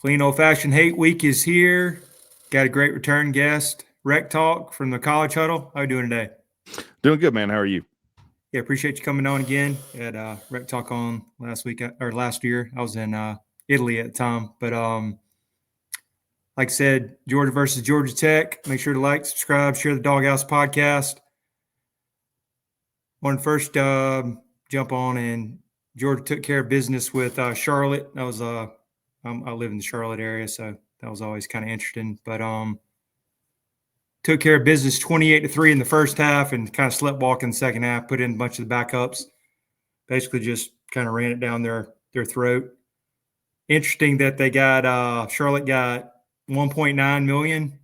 Clean old-fashioned hate week is here. Got a great return guest, Rec Talk from the College Huddle. How are you doing today? Doing good, man. How are you? Yeah, appreciate you coming on again. Had Rec Talk on last week or last year. I was in Italy at the time, but like I said, Georgia versus Georgia Tech. Make sure to like, subscribe, share the Doghouse podcast. Want to first jump on, and Georgia took care of business with Charlotte. That was I live in the Charlotte area, so that was always kind of interesting. But took care of business 28-3 in the first half and kind of sleptwalk in the second half, put in a bunch of the backups. Basically just kind of ran it down their throat. Interesting that they got Charlotte got $1.9 million.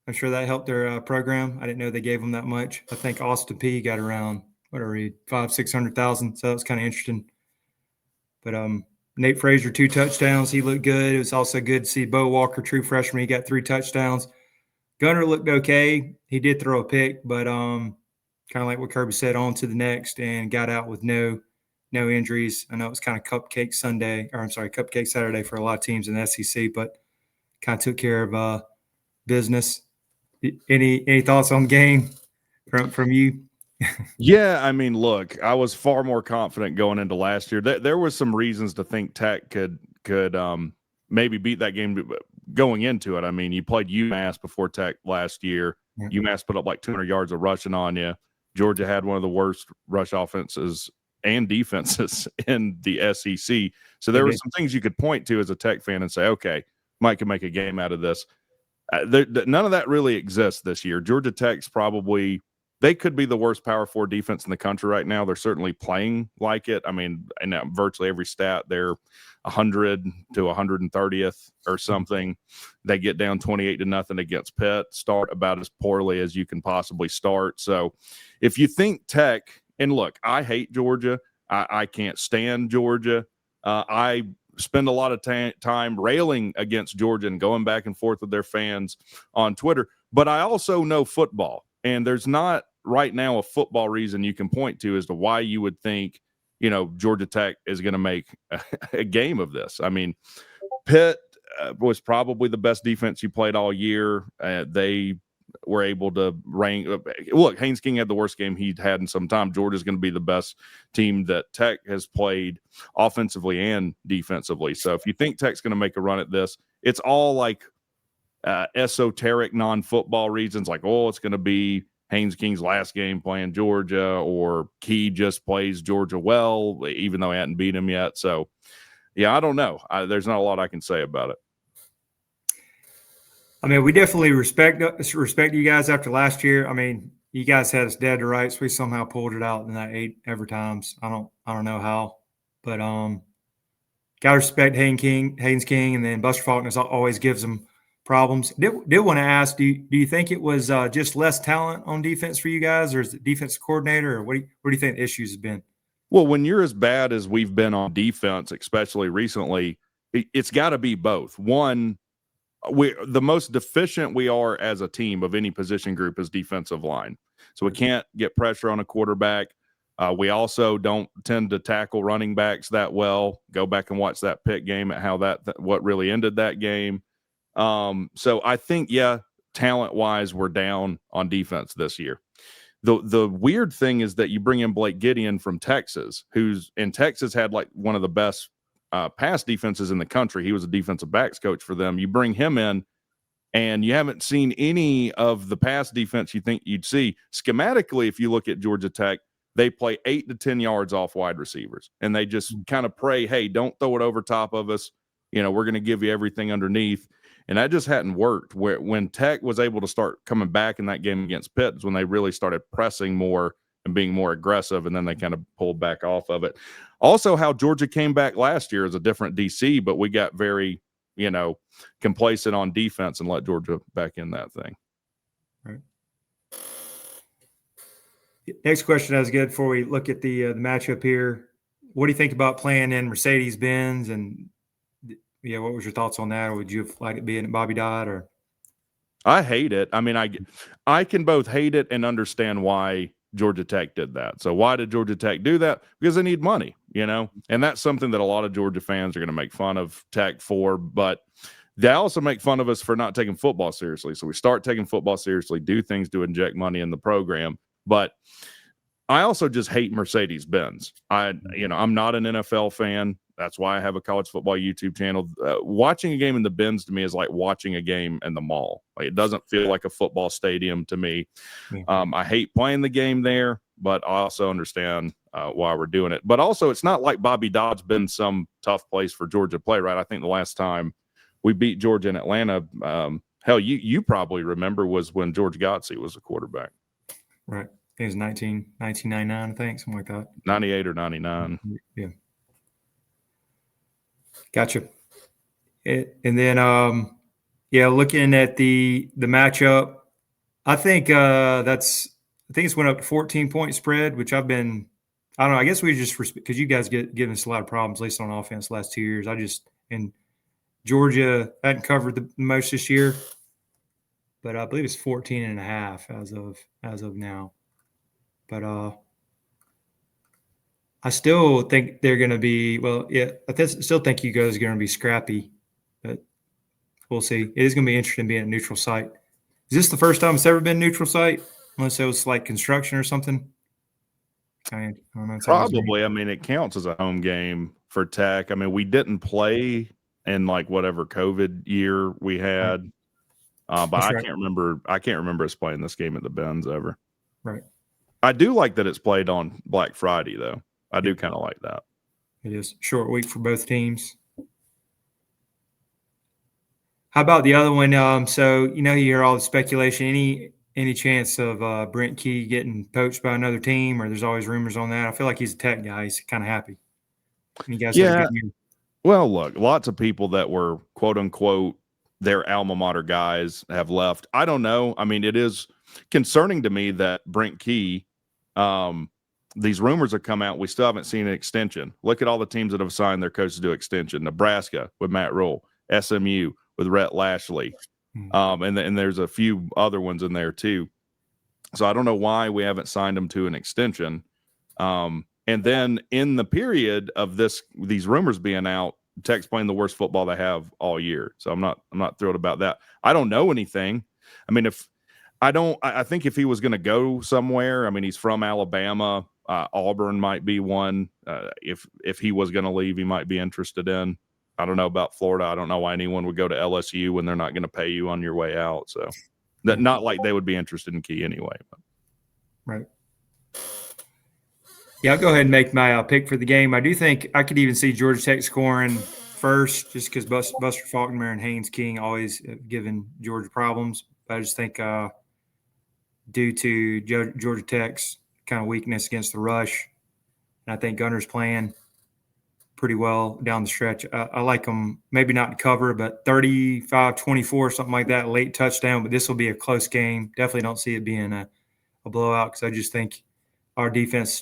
I'm sure that helped their program. I didn't know they gave them that much. I think Austin P got around $500,000-600,000. So that was kind of interesting. But Nate Frazier 2 touchdowns. He looked good. It was also good to see Bo Walker, true freshman. He got 3 touchdowns. Gunner looked okay. He did throw a pick, but kind of like what Kirby said, on to the next, and got out with no injuries. I know it was kind of cupcake Saturday for a lot of teams in the SEC, but kind of took care of business. Any thoughts on the game from you? Yeah, I mean, look, I was far more confident going into last year. There was some reasons to think Tech could maybe beat that game going into it. I mean, you played UMass before Tech last year. Yeah. UMass put up like 200 yards of rushing on you. Georgia had one of the worst rush offenses and defenses in the SEC. So there were some things you could point to as a Tech fan and say, okay, Mike can make a game out of this. None of that really exists this year. Georgia Tech's probably – they could be the worst Power 4 defense in the country right now. They're certainly playing like it. I mean, in virtually every stat, they're 100 to 130th or something. They get down 28-0 against Pitt, start about as poorly as you can possibly start. So if you think Tech – and look, I hate Georgia. I can't stand Georgia. I spend a lot of time railing against Georgia and going back and forth with their fans on Twitter. But I also know football, and there's not right now a football reason you can point to as to why you would think, Georgia Tech is going to make a game of this. I mean, Pitt was probably the best defense you played all year. They were able to rank. Look, Haynes King had the worst game he'd had in some time. Georgia's going to be the best team that Tech has played offensively and defensively. So if you think Tech's going to make a run at this, it's all like esoteric non-football reasons, like, it's going to be Haynes King's last game playing Georgia, or Key just plays Georgia well, even though he hadn't beat him yet. So, yeah, I don't know. There's not a lot I can say about it. I mean, we definitely respect you guys after last year. I mean, you guys had us dead to rights. We somehow pulled it out in that 8 overtimes. I don't know how, but gotta respect Haynes King, and then Buster Faulkner always gives them problems. Did want to ask, do you think it was just less talent on defense for you guys, or is it defensive coordinator, or what do you think the issues have been? Well, when you're as bad as we've been on defense, especially recently, it's got to be both. One, the most deficient we are as a team of any position group is defensive line. So we can't get pressure on a quarterback. We also don't tend to tackle running backs that well. Go back and watch that Pitt game at how what really ended that game. So I think, talent-wise, we're down on defense this year. The weird thing is that you bring in Blake Gideon from Texas, who's in Texas had like one of the best pass defenses in the country. He was a defensive backs coach for them. You bring him in, and you haven't seen any of the pass defense you think you'd see. Schematically, if you look at Georgia Tech, they play 8 to 10 yards off wide receivers, and they just kind of pray, hey, don't throw it over top of us. We're going to give you everything underneath. And that just hadn't worked. When Tech was able to start coming back in that game against Pitt is when they really started pressing more and being more aggressive, and then they kind of pulled back off of it. Also, how Georgia came back last year is a different DC, but we got very, complacent on defense and let Georgia back in that thing. Right. Next question I was good before we look at the matchup here. What do you think about playing in Mercedes-Benz, and what was your thoughts on that? Or would you have liked it being at Bobby Dodd? Or I hate it. I mean, I can both hate it and understand why Georgia Tech did that. So why did Georgia Tech do that? Because they need money, and that's something that a lot of Georgia fans are going to make fun of Tech for, but they also make fun of us for not taking football seriously. So we start taking football seriously, do things to inject money in the program. But I also just hate Mercedes-Benz. I'm not an NFL fan. That's why I have a college football YouTube channel. Watching a game in the Benz to me is like watching a game in the mall. Like, it doesn't feel like a football stadium to me. Yeah. I hate playing the game there, but I also understand why we're doing it. But also, it's not like Bobby Dodd's been some tough place for Georgia to play, right? I think the last time we beat Georgia in Atlanta, hell, you probably remember, was when George Godsey was the quarterback. Right. It was 1999, I think, something like that. 98 or 99. Yeah. Gotcha. And then, looking at the matchup, I think it's went up to 14-point spread, which I don't know. I guess we just, because you guys giving us a lot of problems, at least on offense the last 2 years. And Georgia hadn't covered the most this year, but I believe it's 14.5 as of now. But I still think they're going to be I still think you guys are going to be scrappy, but we'll see. It is going to be interesting being a neutral site. Is this the first time it's ever been neutral site? Unless it was like construction or something. I don't know. Probably. I mean, it counts as a home game for Tech. I mean, we didn't play in like whatever COVID year we had, but I can't remember us playing this game at the Benz ever. Right. I do like that it's played on Black Friday, though. I do kind of like that. It is short week for both teams. How about the other one? So you hear all the speculation. Any chance of Brent Key getting poached by another team, or there's always rumors on that? I feel like he's a Tech guy. He's kind of happy. And you guys had a good year. Well, look, lots of people that were quote unquote their alma mater guys have left. I don't know. I mean, it is concerning to me that Brent Key, these rumors have come out. We still haven't seen an extension. Look at all the teams that have signed their coaches to extension. Nebraska with Matt Rule, SMU with Rhett Lashley. And there's a few other ones in there too. So I don't know why we haven't signed them to an extension. And then in the period of these rumors being out, Tech's playing the worst football they have all year. So I'm not thrilled about that. I don't know anything. I mean, I think if he was going to go somewhere, I mean, he's from Alabama. Auburn might be one. If he was going to leave, he might be interested in. I don't know about Florida. I don't know why anyone would go to LSU when they're not going to pay you on your way out. So not like they would be interested in Key anyway. But. Right. Yeah, I'll go ahead and make my pick for the game. I do think I could even see Georgia Tech scoring first, just because Buster Faulkner and Haynes King always given Georgia problems. But I just think due to Georgia Tech's kind of weakness against the rush, and I think Gunner's playing pretty well down the stretch. I like them, maybe not to cover, but 35-24, something like that, late touchdown. But this will be a close game. Definitely don't see it being a blowout, because I just think our defense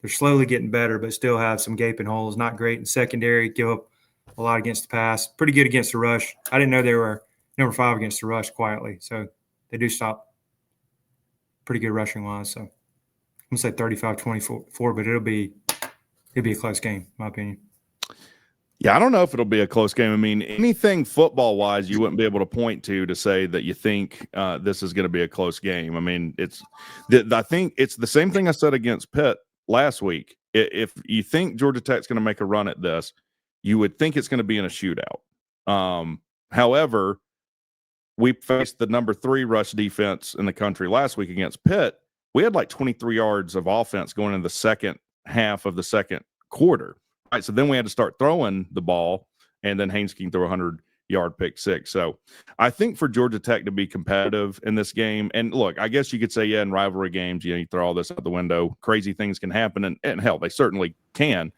they're slowly getting better, but still have some gaping holes. Not great in secondary, give up a lot against the pass. Pretty good against the rush. I didn't know they were number 5 against the rush quietly. So they do stop pretty good rushing wise. So I'm going to say 35-24, but it'll be a close game, in my opinion. Yeah, I don't know if it'll be a close game. I mean, anything football-wise you wouldn't be able to point to say that you think this is going to be a close game. I mean, I think it's the same thing I said against Pitt last week. If you think Georgia Tech's going to make a run at this, you would think it's going to be in a shootout. However, we faced the number 3 rush defense in the country last week against Pitt. We had like 23 yards of offense going in the second half of the second quarter. Right, so then we had to start throwing the ball, and then Haynes King threw a 100-yard pick six. So I think for Georgia Tech to be competitive in this game, and look, I guess you could say, in rivalry games, you throw all this out the window. Crazy things can happen, and hell, they certainly can.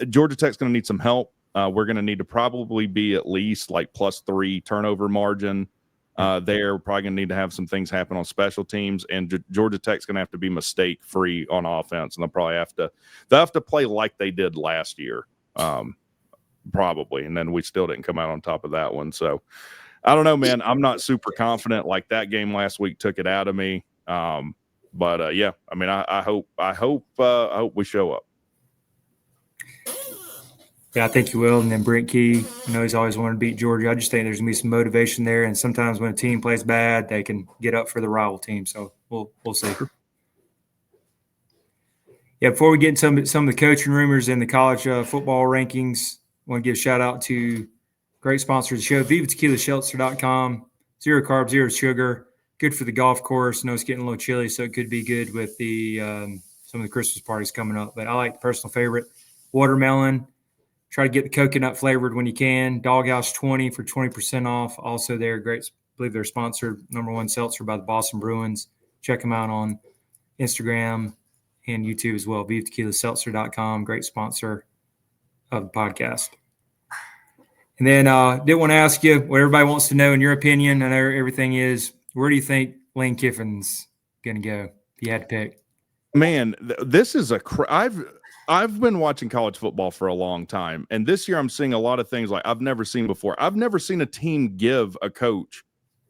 Georgia Tech's going to need some help. We're going to need to probably be at least like +3 turnover margin. We're probably going to need to have some things happen on special teams, and Georgia Tech's going to have to be mistake-free on offense, and they'll have to play like they did last year, probably, and then we still didn't come out on top of that one. So I don't know, man. I'm not super confident. Like, that game last week took it out of me, But yeah, I mean, I hope we show up. Yeah, I think you will. And then Brent Key, he's always wanted to beat Georgia. I just think there's gonna be some motivation there. And sometimes when a team plays bad, they can get up for the rival team. So we'll see. Yeah, before we get into some of the coaching rumors and the college football rankings, I want to give a shout out to great sponsors of the show, VivaTequilaShelter.com. 0 carbs, 0 sugar, good for the golf course. I know it's getting a little chilly, so it could be good with the some of the Christmas parties coming up. But I like the personal favorite, watermelon. Try to get the coconut flavored when you can. Doghouse 20 for 20% off. Also, they're great. I believe they're sponsored #1 seltzer by the Boston Bruins. Check them out on Instagram and YouTube as well. VivaTequilaShelter.com, great sponsor of the podcast. And then did want to ask you what everybody wants to know in your opinion. I know everything is, where do you think Lane Kiffin's going to go if you had to pick? Man, this is I've been watching college football for a long time, and this year I'm seeing a lot of things like I've never seen before. I've never seen a team give a coach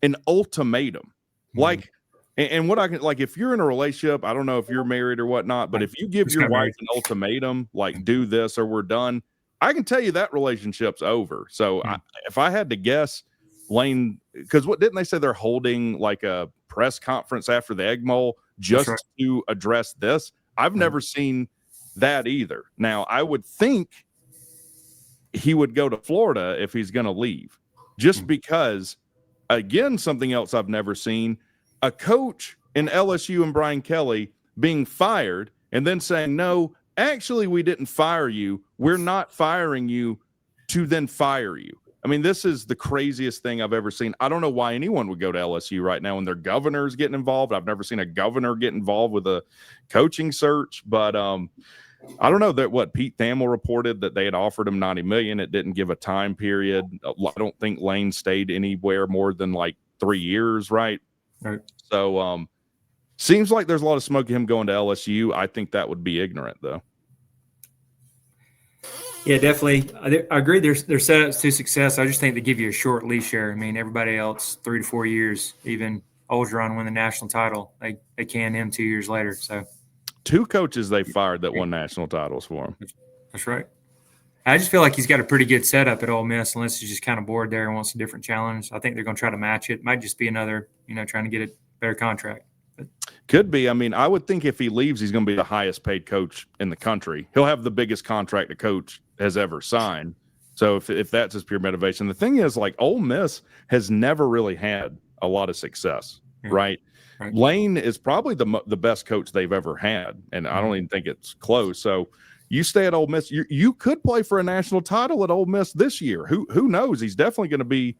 an ultimatum. Mm-hmm. Like, and what I can, like, if you're in a relationship, I don't know if you're married or whatnot, but if you give your wife an ultimatum, like do this or we're done, I can tell you that relationship's over. So if I had to guess, Lane, because what didn't they say they're holding like a press conference after the Egg Bowl just to address this? I've never seen that either. Now, I would think he would go to Florida if he's going to leave, just because, again, something else I've never seen, a coach in LSU and Brian Kelly being fired and then saying, no, actually, we didn't fire you. We're not firing you to then fire you. I mean, this is the craziest thing I've ever seen. I don't know why anyone would go to LSU right now when their governor is getting involved. I've never seen a governor get involved with a coaching search, but I don't know that what Pete Thamel reported that they had offered him $90 million. It didn't give a time period. I don't think Lane stayed anywhere more than like 3 years, right? Right. So seems like there's a lot of smoke of him going to LSU. I think that would be ignorant, though. Yeah, definitely. I agree. They're setups to success. I just think they give you a short leash here. I mean, everybody else 3 to 4 years. Even Orgeron won the national title. They canned him 2 years later. So 2 coaches they fired that won national titles for him. That's right. I just feel like he's got a pretty good setup at Ole Miss, unless he's just kind of bored there and wants a different challenge. I think they're going to try to match it. Might just be another, trying to get a better contract. But could be. I mean, I would think if he leaves, he's going to be the highest paid coach in the country. He'll have the biggest contract a coach has ever signed. So if that's his pure motivation, the thing is, like, Ole Miss has never really had a lot of success, right? Lane is probably the best coach they've ever had, and I don't even think it's close. So you stay at Ole Miss, you could play for a national title at Ole Miss this year. Who knows? He's definitely going to be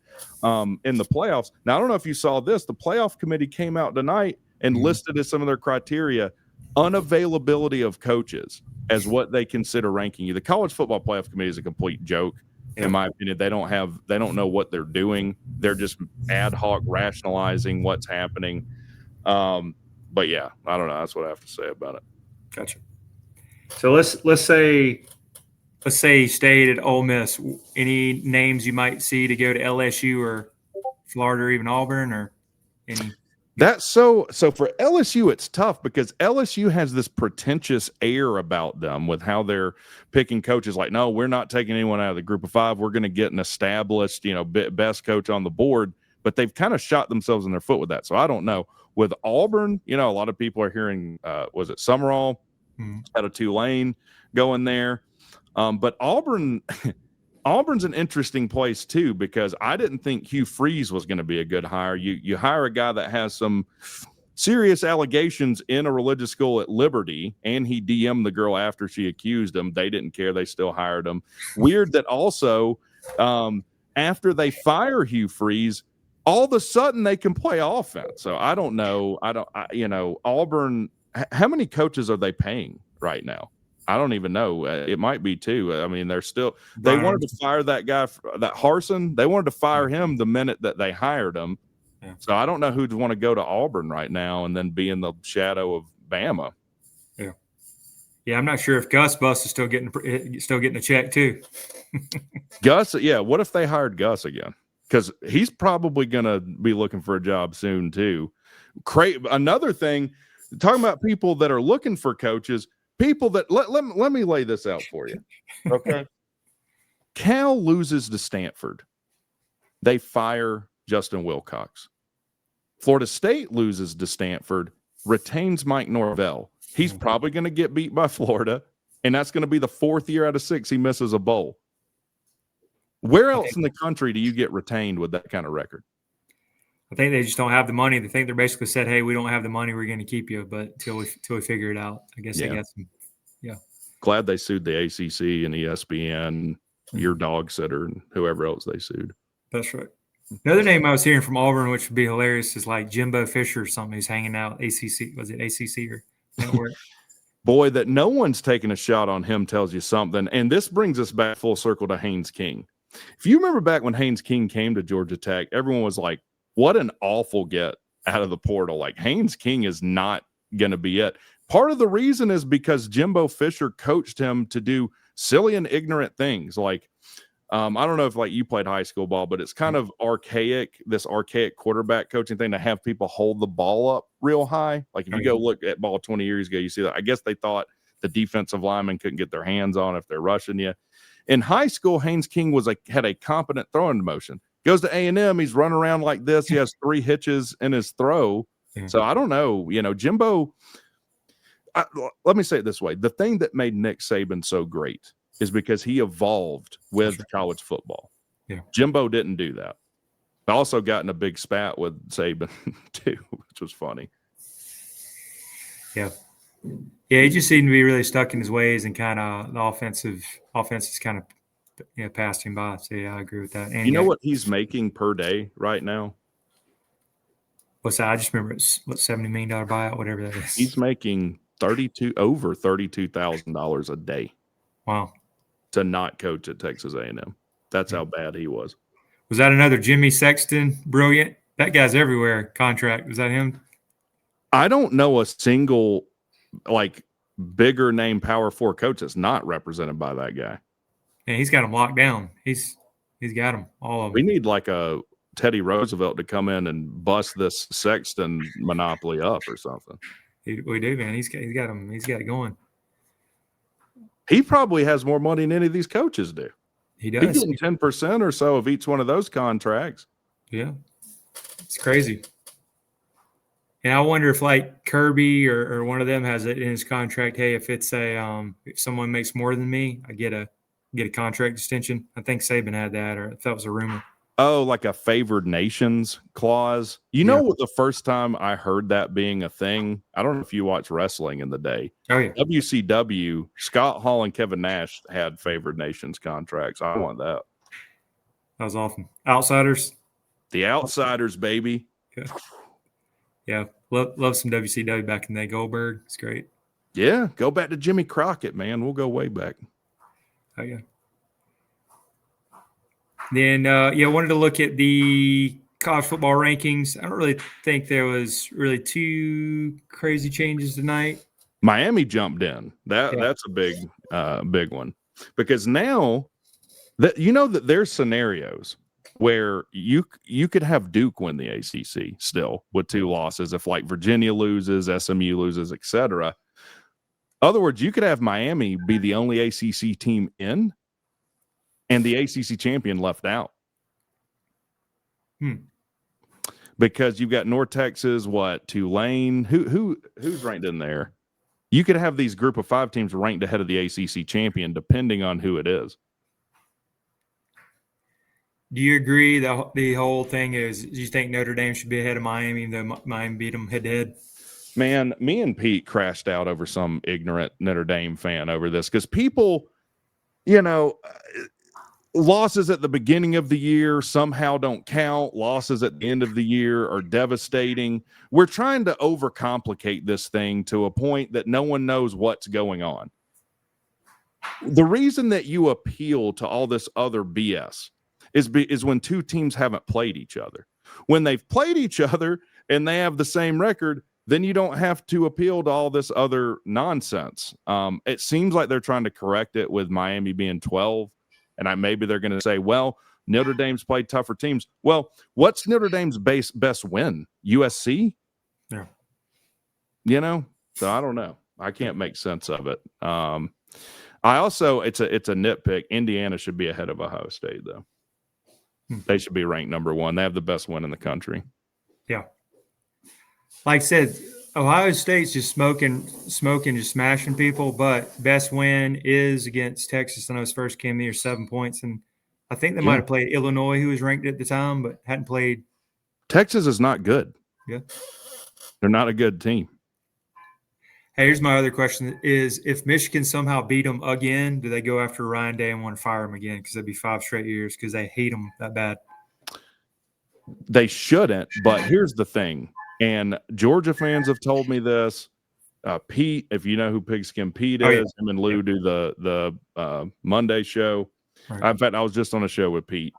in the playoffs. Now, I don't know if you saw this. The playoff committee came out tonight and listed as some of their criteria unavailability of coaches as what they consider ranking you. The college football playoff committee is a complete joke, in my opinion. They don't know what they're doing. They're just ad hoc rationalizing what's happening. But yeah, I don't know. That's what I have to say about it. Gotcha. So let's say he stayed at Ole Miss. Any names you might see to go to LSU or Florida or even Auburn or any? That's so for LSU, it's tough because LSU has this pretentious air about them with how they're picking coaches. Like, no, we're not taking anyone out of the group of 5. We're going to get an established, best coach on the board. But they've kind of shot themselves in their foot with that. So I don't know. With Auburn, a lot of people are hearing, was it Summerall out of Tulane going there? But Auburn's an interesting place too, because I didn't think Hugh Freeze was going to be a good hire. You hire a guy that has some serious allegations in a religious school at Liberty, and he DM'd the girl after she accused him. They didn't care. They still hired him. Weird that also after they fire Hugh Freeze, all of a sudden they can play offense. So I don't know. Auburn, how many coaches are they paying right now? I don't even know. It might be 2. I mean, they wanted to fire that guy, that Harsin. They wanted to fire him the minute that they hired him. Yeah. So I don't know who'd want to go to Auburn right now and then be in the shadow of Bama. Yeah. Yeah. I'm not sure if Gus Bus is still getting a check too. Gus. Yeah. What if they hired Gus again? Because he's probably going to be looking for a job soon too. Another thing, talking about people that are looking for coaches, people that let me lay this out for you. Okay. Cal loses to Stanford. They fire Justin Wilcox. Florida State loses to Stanford, retains Mike Norvell. He's probably going to get beat by Florida, and that's going to be the 4th year out of 6 he misses a bowl. Where else in the country do you get retained with that kind of record? I think they just don't have the money. They think they're basically said, "Hey, we don't have the money. We're going to keep you, but till we figure it out." I guess they got some. Yeah. Glad they sued the ACC and ESPN, your dog sitter, and whoever else they sued. That's right. Another name I was hearing from Auburn, which would be hilarious, is like Jimbo Fisher or something. He's hanging out ACC. Was it ACC or network? Boy, that no one's taking a shot on him tells you something. And this brings us back full circle to Haynes King. If you remember back when Haynes King came to Georgia Tech, everyone was like, what an awful get out of the portal. Like, Haynes King is not going to be it. Part of the reason is because Jimbo Fisher coached him to do silly and ignorant things. Like, I don't know if like you played high school ball, but it's kind of archaic, this archaic quarterback coaching thing to have people hold the ball up real high. Like if you go look at ball 20 years ago, you see that. I guess they thought the defensive linemen couldn't get their hands on if they're rushing you. In high school, Haynes King had a competent throwing motion. Goes to A&M, he's running around like this. He has 3 hitches in his throw. So I don't know, Jimbo. Let me say it this way: the thing that made Nick Saban so great is because he evolved with college football. Yeah. Jimbo didn't do that. I also got in a big spat with Saban too, which was funny. Yeah. Yeah, he just seemed to be really stuck in his ways, and kind of the offenses kind of passed him by. So yeah, I agree with that. And you know what he's making per day right now? What's that? I just remember it's $70 million buyout, whatever that is. He's making over $32,000 a day. Wow. To not coach at Texas A&M. That's how bad he was. Was that another Jimmy Sexton? Brilliant. That guy's everywhere. Contract. Was that him? I don't know a single like bigger name Power 4 coach that's not represented by that guy. Yeah, he's got them locked down. He's got them, all of them. We need like a Teddy Roosevelt to come in and bust this Sexton monopoly up or something. We do, man. He's got them. He's got it going. He probably has more money than any of these coaches do. He does. He's getting 10% or so of each one of those contracts. Yeah. It's crazy. And I wonder if like Kirby or one of them has it in his contract. Hey, if it's if someone makes more than me, I get a contract extension. I think Saban had that, or if that was a rumor. Oh, like a favored nations clause. You know what, the first time I heard that being a thing, I don't know if you watch wrestling in the day. Oh, yeah. WCW, Scott Hall and Kevin Nash had favored nations contracts. I want that. That was awesome. Outsiders. The Outsiders, baby. Yeah. Yeah. Love some WCW back in the day. Goldberg. It's great. Yeah. Go back to Jimmy Crockett, man. We'll go way back. Oh, yeah. Then, I wanted to look at the college football rankings. I don't really think there was really too crazy changes tonight. Miami jumped in. That's a big one, because now that that there's scenarios where you could have Duke win the ACC still with 2 losses if like Virginia loses, SMU loses, etc. Other words, you could have Miami be the only ACC team in, and the ACC champion left out. Because you've got North Texas, Tulane, who's ranked in there? You could have these group of 5 teams ranked ahead of the ACC champion, depending on who it is. Do you agree the whole thing is, do you think Notre Dame should be ahead of Miami, even though Miami beat them head-to-head? Man, me and Pete crashed out over some ignorant Notre Dame fan over this, because people, losses at the beginning of the year somehow don't count. Losses at the end of the year are devastating. We're trying to overcomplicate this thing to a point that no one knows what's going on. The reason that you appeal to all this other BS is when 2 teams haven't played each other. When they've played each other and they have the same record, then you don't have to appeal to all this other nonsense. It seems like they're trying to correct it with Miami being 12. And maybe they're going to say, well, Notre Dame's played tougher teams. Well, what's Notre Dame's best win? USC? Yeah. You know, so I don't know. I can't make sense of it. I also it's a nitpick. Indiana should be ahead of Ohio State though. They should be ranked number 1. They have the best win in the country. Yeah. Like I said, Ohio State's just smoking, just smashing people, but best win is against Texas. I know his first game there, 7 points. And I think they might have played Illinois, who was ranked at the time, but hadn't played. Texas is not good. Yeah. They're not a good team. Hey, here's my other question is, if Michigan somehow beat them again, do they go after Ryan Day and want to fire him again? Because that'd be 5 straight years because they hate him that bad. They shouldn't, but here's the thing. And Georgia fans have told me this. Pete, if you know who Pigskin Pete is, him and Lou do the Monday show. Right. In fact, I was just on a show with Pete.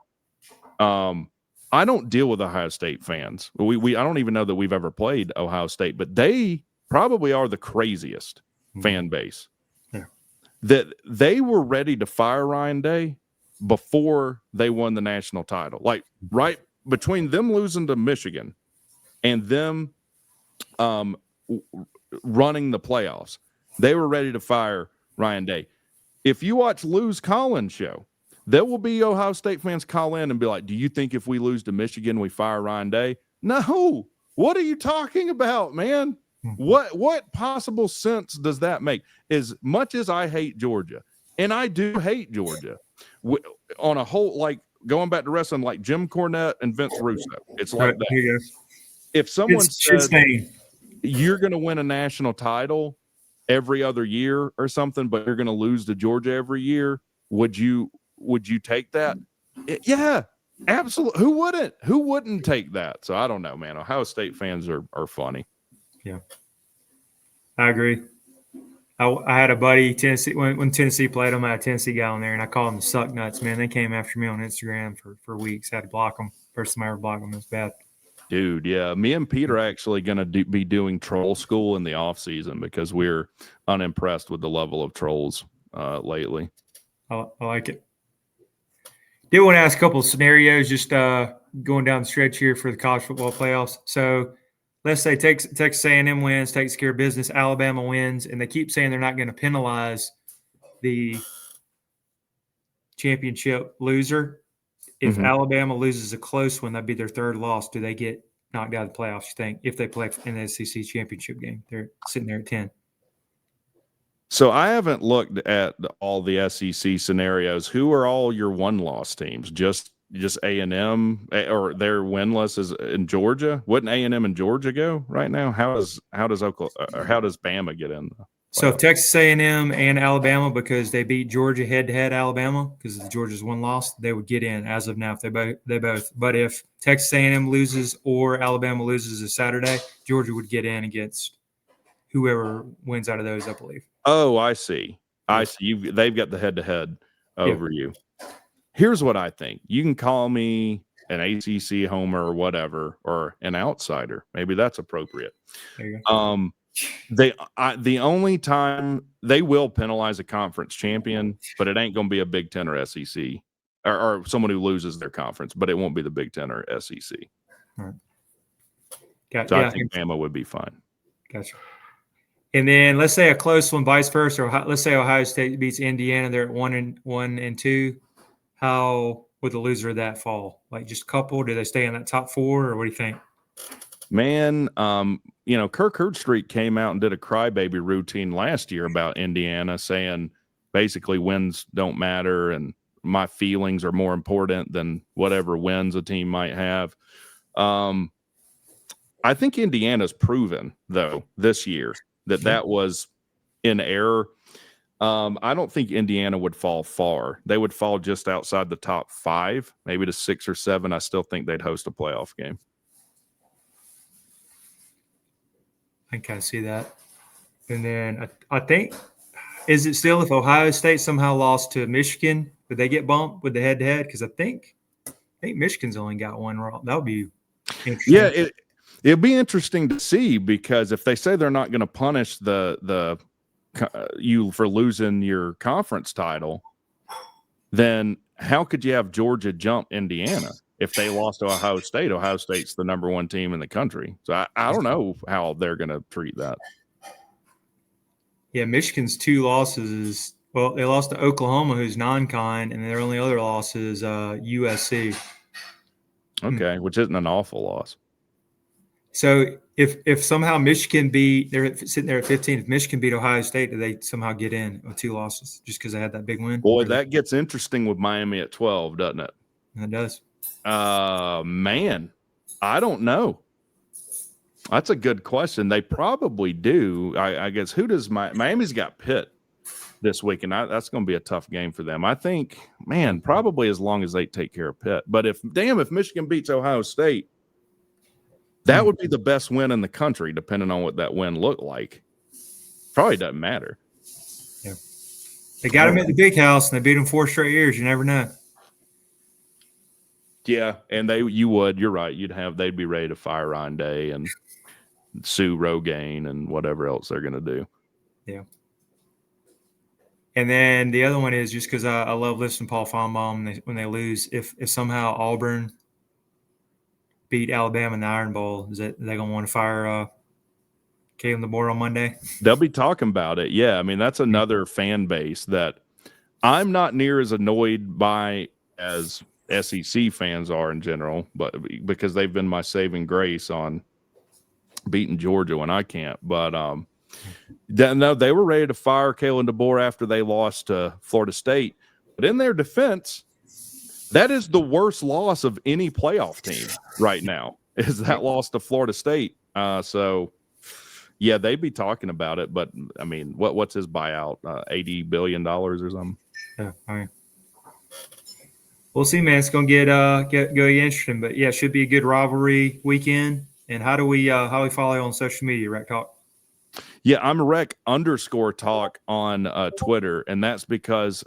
I don't deal with Ohio State fans. I don't even know that we've ever played Ohio State, but they probably are the craziest fan base. Yeah. That they were ready to fire Ryan Day before they won the national title. Like right between them losing to Michigan and them running the playoffs, they were ready to fire Ryan Day. If you watch Lou's Collins show, there will be Ohio State fans call in and be like, do you think if we lose to Michigan, we fire Ryan Day? No. What are you talking about, man? What possible sense does that make? As much as I hate Georgia, and I do hate Georgia, on a whole, like going back to wrestling, like Jim Cornette and Vince Russo, it's like that. If someone says you're going to win a national title every other year or something, but you're going to lose to Georgia every year, would you take that? Yeah, absolutely. Who wouldn't take that? So I don't know, man. Ohio State fans are funny. Yeah, I agree. I had a buddy, Tennessee, when Tennessee played them, I had a Tennessee guy on there, and I called them the suck nuts, man. They came after me on Instagram for weeks. I had to block them. First time I ever blocked them, it was bad. Dude, yeah. Me and Pete are actually going to be doing troll school in the off season because we're unimpressed with the level of trolls lately. I like it. Did want to ask a couple of scenarios just going down the stretch here for the college football playoffs. So let's say Texas A&M wins, takes care of business, Alabama wins, and they keep saying they're not going to penalize the championship loser. If Alabama loses a close one, that'd be their third loss. Do they get knocked out of the playoffs, you think, if they play in the SEC championship game? They're sitting there at 10. So I haven't looked at all the SEC scenarios. Who are all your one-loss teams? Just A&M, or they're winless is in Georgia? Wouldn't A&M and Georgia go right now? How does Oklahoma, or how does Bama get in? So if Texas A&M and Alabama, because they beat Georgia head-to-head, Alabama, because Georgia's one loss, they would get in as of now if they both. But if Texas A&M loses or Alabama loses this Saturday, Georgia would get in against whoever wins out of those, I believe. Oh, I see. I see. They've got the head-to-head over you. Here's what I think. You can call me an ACC homer or whatever, or an outsider. Maybe that's appropriate. There you go. The only time they will penalize a conference champion, but it ain't going to be a Big Ten or SEC or someone who loses their conference, but it won't be the Big Ten or SEC. All right. So I think Bama would be fine. Gotcha. And then let's say a close one, vice versa. Or let's say Ohio State beats Indiana. They're at 1 and 2. How would the loser of that fall? Like just a couple? Do they stay in that top 4, or what do you think? Man, Kirk Herbstreit came out and did a crybaby routine last year about Indiana, saying basically wins don't matter and my feelings are more important than whatever wins a team might have. I think Indiana's proven, though, this year that was in error. I don't think Indiana would fall far. They would fall just outside the top 5, maybe to 6 or 7. I still think they'd host a playoff game. I can kind of see that. And then I think, is it still if Ohio State somehow lost to Michigan, would they get bumped with the head-to-head? Because I think Michigan's only got one wrong. That would be interesting. Yeah, it'd be interesting to see, because if they say they're not going to punish you for losing your conference title, then how could you have Georgia jump Indiana? If they lost to Ohio State's the number 1 team in the country. So I don't know how they're going to treat that. Yeah, Michigan's 2 losses is well, they lost to Oklahoma, who's non-con, and their only other loss is USC. Okay, which isn't an awful loss. So if somehow Michigan they're sitting there at 15. If Michigan beat Ohio State, do they somehow get in with 2 losses just because they had that big win? Boy, that gets interesting with Miami at 12, doesn't it? It does. Man, I don't know. That's a good question. They probably do. I guess who does Miami's got Pitt this week, and that's going to be a tough game for them. I think, man, probably as long as they take care of Pitt. But if Michigan beats Ohio State, that would be the best win in the country, depending on what that win looked like. Probably doesn't matter. Yeah, they got them at the big house, and they beat them 4 straight years. You never know. Yeah, and you're right. They'd be ready to fire Ryan Day and sue Rogaine and whatever else they're going to do. Yeah. And then the other one is just because I love listening to Paul Feinbaum when they lose. If somehow Auburn beat Alabama in the Iron Bowl, are they going to want to fire Caleb DeBoer on Monday? They'll be talking about it. Yeah, I mean, that's another fan base that I'm not near as annoyed by as SEC fans are in general, but because they've been my saving grace on beating Georgia when I can't. But no, they were ready to fire Caleb DeBoer after they lost to Florida State. But in their defense, that is the worst loss of any playoff team right now, is that loss to Florida State. So, yeah, they'd be talking about it. But, I mean, what's his buyout? $80 billion or something? Yeah, all right. We'll see, man. It's going to get interesting. But, yeah, it should be a good rivalry weekend. And how do we follow you on social media, Rec Talk? Yeah, I'm Rec_Talk on Twitter, and that's because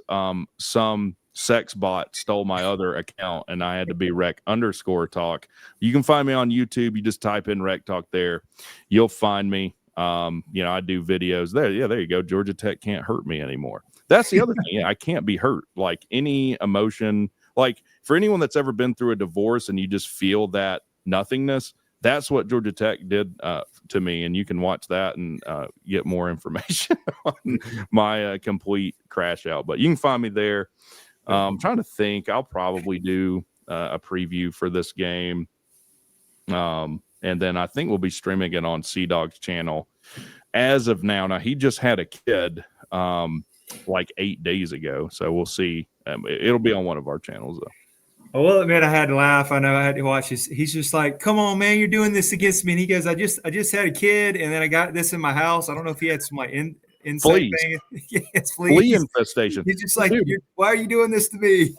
some sex bot stole my other account, and I had to be Rec_Talk. You can find me on YouTube. You just type in Rec Talk there. You'll find me. I do videos there. Yeah, there you go. Georgia Tech can't hurt me anymore. That's the other thing. Yeah, I can't be hurt. Like any emotion, like for anyone that's ever been through a divorce and you just feel that nothingness, that's what Georgia Tech did to me. And you can watch that and get more information on my complete crash out. But you can find me there. I'm trying to think. I'll probably do a preview for this game. And then I think we'll be streaming it on Dawg's channel as of now. Now, he just had a kid like 8 days ago. So we'll see. It'll be on one of our channels, though. I will admit I had to laugh. I know I had to watch this. He's just like, "Come on, man, you're doing this against me." And he goes, "I just had a kid, and then I got this in my house. I don't know if he had some like insect thing. It's flea infestation." He's just like, "Why are you doing this to me?"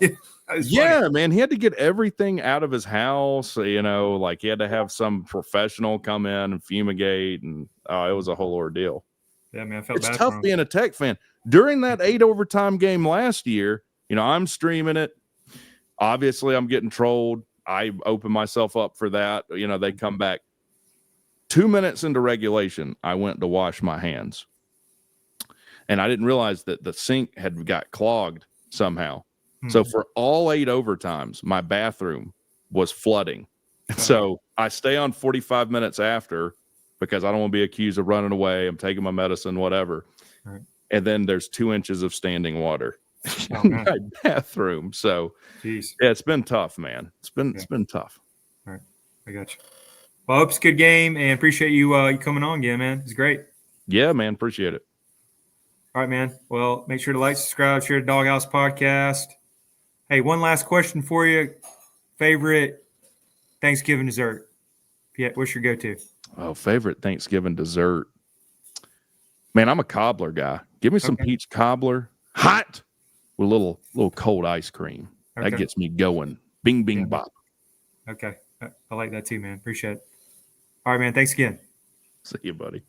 Yeah, man, he had to get everything out of his house. Like he had to have some professional come in and fumigate, and it was a whole ordeal. Yeah, man, I felt it's bad tough being a Tech fan during that 8 overtime game last year. I'm streaming it. Obviously, I'm getting trolled. I open myself up for that. They come back 2 minutes into regulation. I went to wash my hands, and I didn't realize that the sink had got clogged somehow. So for all 8 overtimes, my bathroom was flooding. So I stay on 45 minutes after because I don't want to be accused of running away. I'm taking my medicine, whatever. Right. And then there's 2 inches of standing water in my bathroom. So yeah, it's been tough, man. It's been tough. All right. I got you. Well, I hope it's a good game and appreciate you coming on again, man. It's great. Yeah, man. Appreciate it. All right, man. Well, make sure to like, subscribe, share the Doghouse Podcast. Hey, one last question for you. Favorite Thanksgiving dessert? Yeah, what's your go-to? Oh, favorite Thanksgiving dessert. Man, I'm a cobbler guy. Give me some peach cobbler, hot with a little cold ice cream. Okay. That gets me going. Bing, bing, bop. Okay. I like that too, man. Appreciate it. All right, man. Thanks again. See you, buddy.